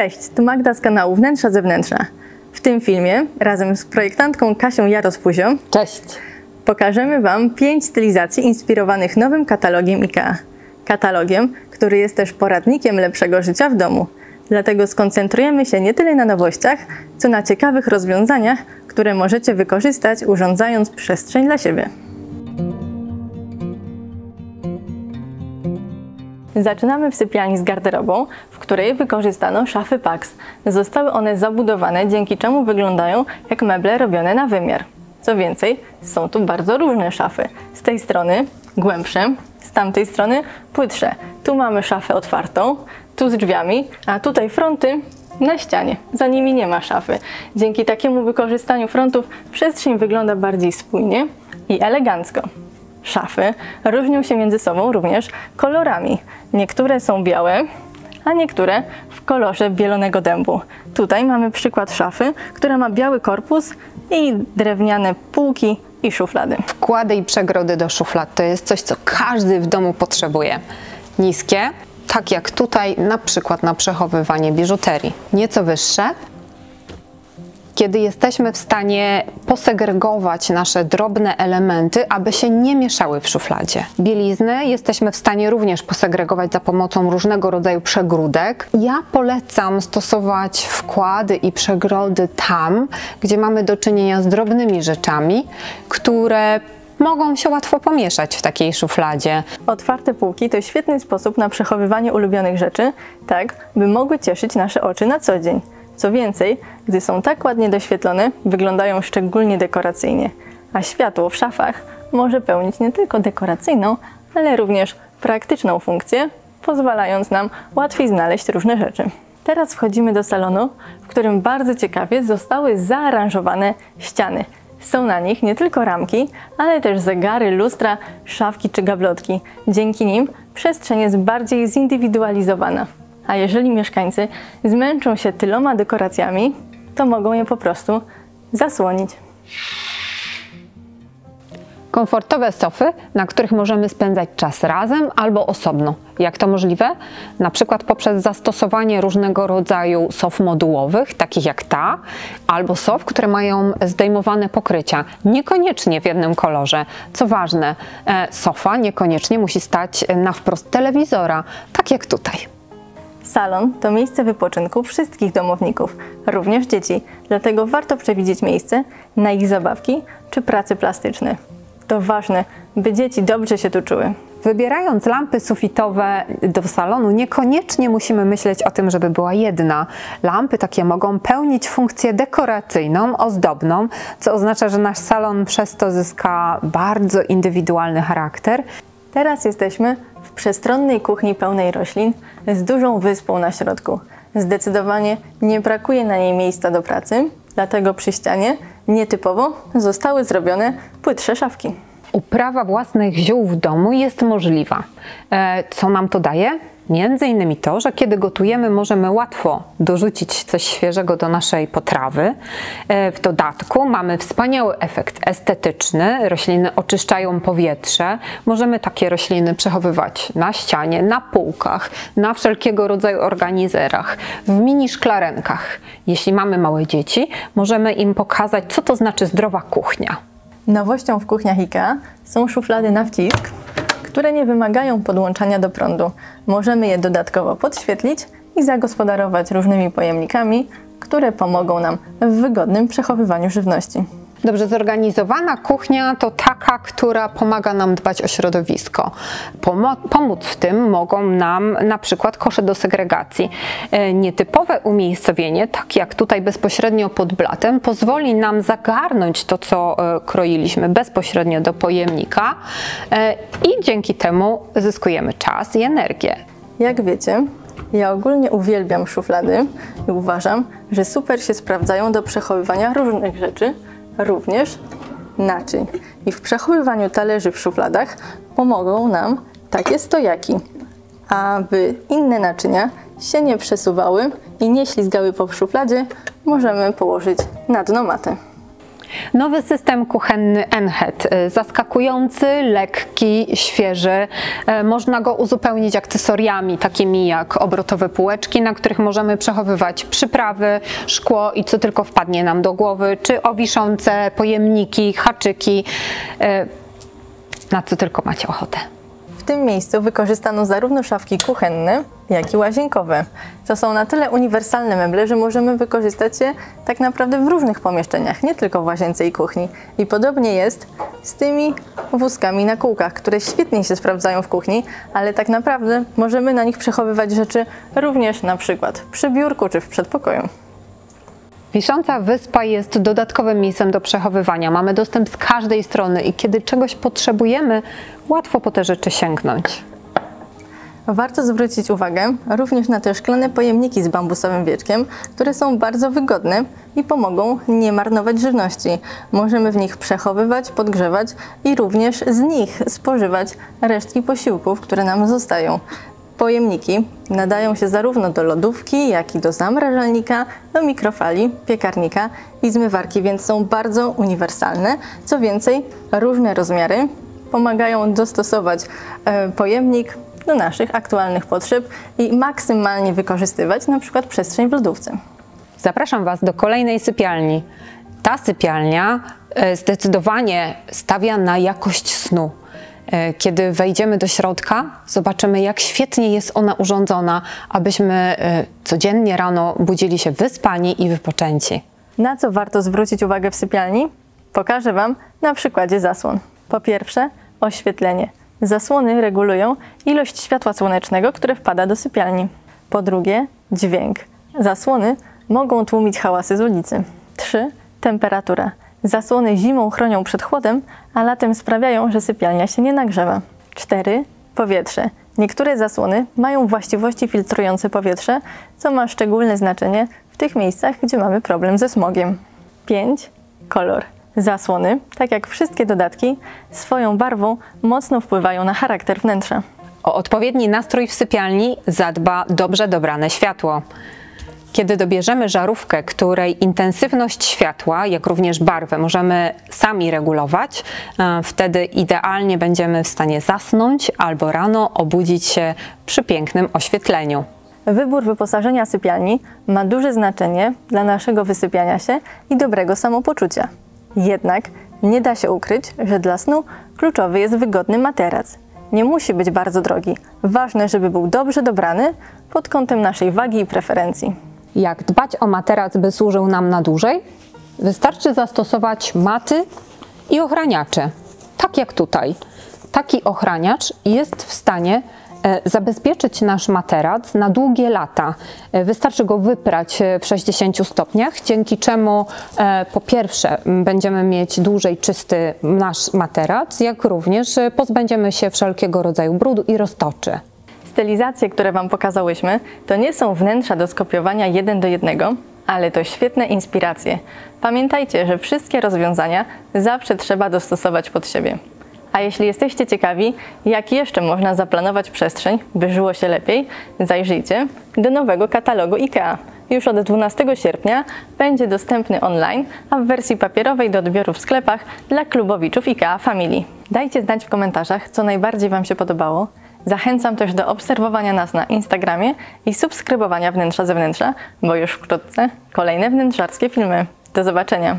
Cześć, tu Magda z kanału Wnętrza Zewnętrzna. W tym filmie razem z projektantką Kasią Jaros-Puzią Cześć! Pokażemy Wam 5 stylizacji inspirowanych nowym katalogiem IKEA. Katalogiem, który jest też poradnikiem lepszego życia w domu. Dlatego skoncentrujemy się nie tyle na nowościach, co na ciekawych rozwiązaniach, które możecie wykorzystać, urządzając przestrzeń dla siebie. Zaczynamy w sypialni z garderobą, w której wykorzystano szafy Pax. Zostały one zabudowane, dzięki czemu wyglądają jak meble robione na wymiar. Co więcej, są tu bardzo różne szafy. Z tej strony głębsze, z tamtej strony płytsze. Tu mamy szafę otwartą, tu z drzwiami, a tutaj fronty na ścianie. Za nimi nie ma szafy. Dzięki takiemu wykorzystaniu frontów przestrzeń wygląda bardziej spójnie i elegancko. Szafy różnią się między sobą również kolorami. Niektóre są białe, a niektóre w kolorze bielonego dębu. Tutaj mamy przykład szafy, która ma biały korpus i drewniane półki i szuflady. Wkłady i przegrody do szuflad to jest coś, co każdy w domu potrzebuje. Niskie, tak jak tutaj, na przykład na przechowywanie biżuterii. Nieco wyższe, kiedy jesteśmy w stanie posegregować nasze drobne elementy, aby się nie mieszały w szufladzie. Bieliznę jesteśmy w stanie również posegregować za pomocą różnego rodzaju przegródek. Ja polecam stosować wkłady i przegrody tam, gdzie mamy do czynienia z drobnymi rzeczami, które mogą się łatwo pomieszać w takiej szufladzie. Otwarte półki to świetny sposób na przechowywanie ulubionych rzeczy, tak by mogły cieszyć nasze oczy na co dzień. Co więcej, gdy są tak ładnie doświetlone, wyglądają szczególnie dekoracyjnie, a światło w szafach może pełnić nie tylko dekoracyjną, ale również praktyczną funkcję, pozwalając nam łatwiej znaleźć różne rzeczy. Teraz wchodzimy do salonu, w którym bardzo ciekawie zostały zaaranżowane ściany. Są na nich nie tylko ramki, ale też zegary, lustra, szafki czy gablotki. Dzięki nim przestrzeń jest bardziej zindywidualizowana. A jeżeli mieszkańcy zmęczą się tyloma dekoracjami, to mogą je po prostu zasłonić. Komfortowe sofy, na których możemy spędzać czas razem albo osobno. Jak to możliwe? Na przykład poprzez zastosowanie różnego rodzaju sof modułowych, takich jak ta, albo sof, które mają zdejmowane pokrycia, niekoniecznie w jednym kolorze. Co ważne, sofa niekoniecznie musi stać na wprost telewizora, tak jak tutaj. Salon to miejsce wypoczynku wszystkich domowników, również dzieci, dlatego warto przewidzieć miejsce na ich zabawki czy prace plastyczne. To ważne, by dzieci dobrze się tu czuły. Wybierając lampy sufitowe do salonu, niekoniecznie musimy myśleć o tym, żeby była jedna. Lampy takie mogą pełnić funkcję dekoracyjną, ozdobną, co oznacza, że nasz salon przez to zyska bardzo indywidualny charakter. Teraz jesteśmy w przestronnej kuchni pełnej roślin z dużą wyspą na środku. Zdecydowanie nie brakuje na niej miejsca do pracy, dlatego przy ścianie nietypowo zostały zrobione płytsze szafki. Uprawa własnych ziół w domu jest możliwa. Co nam to daje? Między innymi to, że kiedy gotujemy, możemy łatwo dorzucić coś świeżego do naszej potrawy. W dodatku mamy wspaniały efekt estetyczny. Rośliny oczyszczają powietrze. Możemy takie rośliny przechowywać na ścianie, na półkach, na wszelkiego rodzaju organizerach, w mini szklarenkach. Jeśli mamy małe dzieci, możemy im pokazać, co to znaczy zdrowa kuchnia. Nowością w kuchniach IKEA są szuflady na wcisk, które nie wymagają podłączania do prądu. Możemy je dodatkowo podświetlić i zagospodarować różnymi pojemnikami, które pomogą nam w wygodnym przechowywaniu żywności. Dobrze zorganizowana kuchnia to taka, która pomaga nam dbać o środowisko. Pomóc w tym mogą nam na przykład kosze do segregacji. Nietypowe umiejscowienie, tak jak tutaj bezpośrednio pod blatem, pozwoli nam zagarnąć to, co kroiliśmy bezpośrednio do pojemnika i dzięki temu zyskujemy czas i energię. Jak wiecie, ja ogólnie uwielbiam szuflady i uważam, że super się sprawdzają do przechowywania różnych rzeczy, również naczyń. I w przechowywaniu talerzy w szufladach pomogą nam takie stojaki, aby inne naczynia się nie przesuwały i nie ślizgały po szufladzie, możemy położyć na dno matę. Nowy system kuchenny Enhet, zaskakujący, lekki, świeży. Można go uzupełnić akcesoriami takimi jak obrotowe półeczki, na których możemy przechowywać przyprawy, szkło i co tylko wpadnie nam do głowy, czy owiszące pojemniki, haczyki, na co tylko macie ochotę. W tym miejscu wykorzystano zarówno szafki kuchenne, jak i łazienkowe. To są na tyle uniwersalne meble, że możemy wykorzystać je tak naprawdę w różnych pomieszczeniach, nie tylko w łazience i kuchni. I podobnie jest z tymi wózkami na kółkach, które świetnie się sprawdzają w kuchni, ale tak naprawdę możemy na nich przechowywać rzeczy również na przykład przy biurku czy w przedpokoju. Wisząca wyspa jest dodatkowym miejscem do przechowywania. Mamy dostęp z każdej strony i kiedy czegoś potrzebujemy, łatwo po te rzeczy sięgnąć. Warto zwrócić uwagę również na te szklane pojemniki z bambusowym wieczkiem, które są bardzo wygodne i pomogą nie marnować żywności. Możemy w nich przechowywać, podgrzewać i również z nich spożywać resztki posiłków, które nam zostają. Pojemniki nadają się zarówno do lodówki, jak i do zamrażalnika, do mikrofali, piekarnika i zmywarki, więc są bardzo uniwersalne. Co więcej, różne rozmiary pomagają dostosować pojemnik do naszych aktualnych potrzeb i maksymalnie wykorzystywać na przykład przestrzeń w lodówce. Zapraszam Was do kolejnej sypialni. Ta sypialnia zdecydowanie stawia na jakość snu. Kiedy wejdziemy do środka, zobaczymy, jak świetnie jest ona urządzona, abyśmy codziennie rano budzili się wyspani i wypoczęci. Na co warto zwrócić uwagę w sypialni? Pokażę Wam na przykładzie zasłon. Po pierwsze, oświetlenie. Zasłony regulują ilość światła słonecznego, które wpada do sypialni. Po drugie, dźwięk. Zasłony mogą tłumić hałasy z ulicy. 3. Temperatura. Zasłony zimą chronią przed chłodem, a latem sprawiają, że sypialnia się nie nagrzewa. 4. Powietrze. Niektóre zasłony mają właściwości filtrujące powietrze, co ma szczególne znaczenie w tych miejscach, gdzie mamy problem ze smogiem. 5. Kolor. Zasłony, tak jak wszystkie dodatki, swoją barwą mocno wpływają na charakter wnętrza. O odpowiedni nastrój w sypialni zadba dobrze dobrane światło. Kiedy dobierzemy żarówkę, której intensywność światła, jak również barwę możemy sami regulować, wtedy idealnie będziemy w stanie zasnąć albo rano obudzić się przy pięknym oświetleniu. Wybór wyposażenia sypialni ma duże znaczenie dla naszego wysypiania się i dobrego samopoczucia. Jednak nie da się ukryć, że dla snu kluczowy jest wygodny materac. Nie musi być bardzo drogi. Ważne, żeby był dobrze dobrany pod kątem naszej wagi i preferencji. Jak dbać o materac, by służył nam na dłużej? Wystarczy zastosować maty i ochraniacze. Tak jak tutaj. Taki ochraniacz jest w stanie zabezpieczyć nasz materac na długie lata. Wystarczy go wyprać w 60 stopniach, dzięki czemu po pierwsze będziemy mieć dłużej czysty nasz materac, jak również pozbędziemy się wszelkiego rodzaju brudu i roztoczy. Stylizacje, które Wam pokazałyśmy, to nie są wnętrza do skopiowania 1 do 1, ale to świetne inspiracje. Pamiętajcie, że wszystkie rozwiązania zawsze trzeba dostosować pod siebie. A jeśli jesteście ciekawi, jak jeszcze można zaplanować przestrzeń, by żyło się lepiej, zajrzyjcie do nowego katalogu IKEA. Już od 12 sierpnia będzie dostępny online, a w wersji papierowej do odbioru w sklepach dla klubowiczów IKEA Family. Dajcie znać w komentarzach, co najbardziej Wam się podobało. Zachęcam też do obserwowania nas na Instagramie i subskrybowania Wnętrza Zewnętrza, bo już wkrótce kolejne wnętrzarskie filmy. Do zobaczenia!